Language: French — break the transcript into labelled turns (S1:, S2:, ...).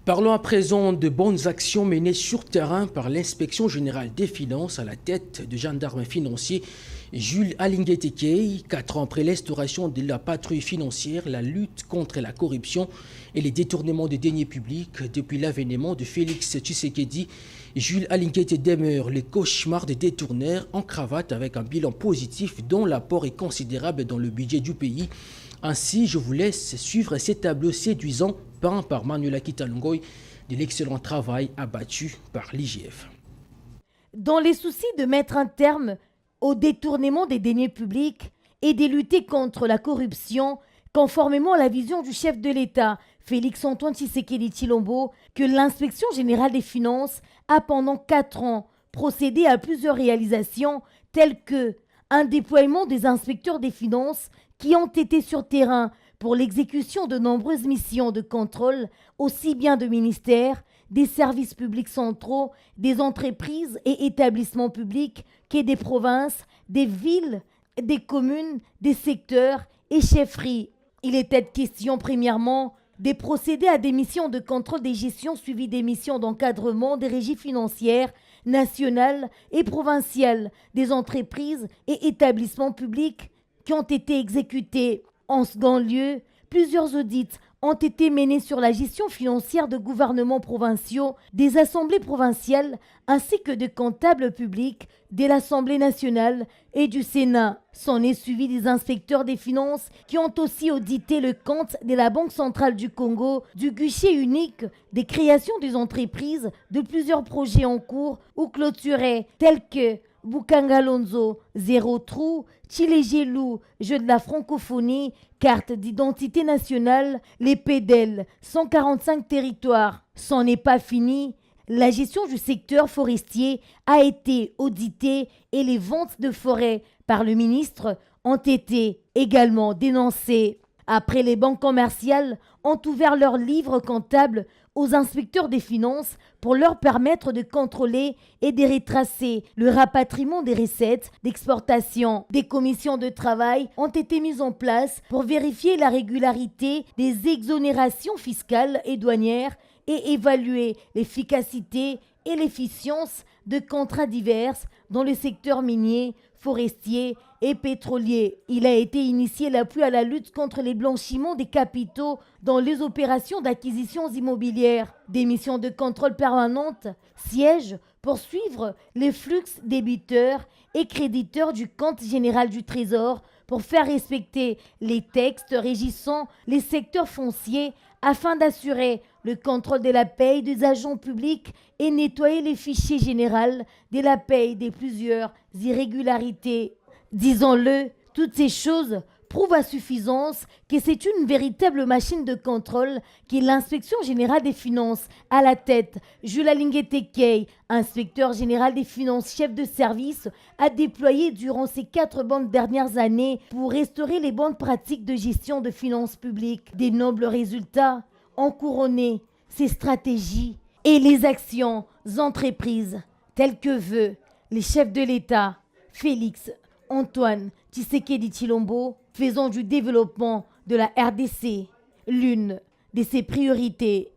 S1: Parlons à présent de bonnes actions menées sur terrain par l'Inspection générale des finances à la tête de gendarme financier Jules Alinguet-Tekei. 4 ans après l'instauration de la patrouille financière, la lutte contre la corruption et les détournements de deniers publics depuis l'avènement de Félix Tshisekedi, Jules Alinguet demeure le cauchemar des détourneurs en cravate avec un bilan positif dont l'apport est considérable dans le budget du pays. Ainsi, je vous laisse suivre ces tableaux séduisants peints par Manuela Kitalungoy de l'excellent travail abattu par l'IGF.
S2: Dans les soucis de mettre un terme au détournement des deniers publics et de lutter contre la corruption, conformément à la vision du chef de l'État, Félix-Antoine Tshisekedi Tshilombo, que l'Inspection générale des finances a pendant 4 ans procédé à plusieurs réalisations telles que un déploiement des inspecteurs des finances qui ont été sur terrain pour l'exécution de nombreuses missions de contrôle, aussi bien de ministères, des services publics centraux, des entreprises et établissements publics que des provinces, des villes, des communes, des secteurs et chefferies. Il était question premièrement de procéder à des missions de contrôle des gestions suivies des missions d'encadrement des régies financières nationales et provinciales des entreprises et établissements publics qui ont été exécutés. En second lieu, plusieurs audits ont été menés sur la gestion financière de gouvernements provinciaux, des assemblées provinciales ainsi que de comptables publics de l'Assemblée nationale et du Sénat. S'en est suivi des inspecteurs des finances qui ont aussi audité le compte de la Banque centrale du Congo, du guichet unique, des créations des entreprises, de plusieurs projets en cours ou clôturés tels que Bukangalonzo, Zéro Trou, Tchilégelou, Jeu de la francophonie, carte d'identité nationale, les PEDEL, 145 territoires. C'en n'est pas fini. La gestion du secteur forestier a été auditée et les ventes de forêts par le ministre ont été également dénoncées. Après, les banques commerciales ont ouvert leurs livres comptables aux inspecteurs des finances pour leur permettre de contrôler et de retracer le rapatriement des recettes d'exportation. Des commissions de travail ont été mises en place pour vérifier la régularité des exonérations fiscales et douanières et évaluer l'efficacité et l'efficience de contrats divers dans le secteur minier, forestier et pétrolier. Il a été initié l'appui à la lutte contre les blanchiments des capitaux dans les opérations d'acquisitions immobilières. Des missions de contrôle permanentes siègent pour suivre les flux débiteurs et créditeurs du compte général du Trésor pour faire respecter les textes régissant les secteurs fonciers afin d'assurer le contrôle de la paye des agents publics et nettoyer les fichiers généraux de la paye des plusieurs irrégularités. Disons-le, toutes ces choses prouvent à suffisance que c'est une véritable machine de contrôle qui est l'Inspection générale des finances. À la tête, Jules Alinguet-Tekei, inspecteur général des finances, chef de service, a déployé durant ces 4 bonnes dernières années pour restaurer les bonnes pratiques de gestion de finances publiques. Des nobles résultats ont couronné ces stratégies et les actions entreprises telles que veut les chefs de l'État, Félix-Antoine Tshisekedi Tshilombo, faisant du développement de la RDC l'une de ses priorités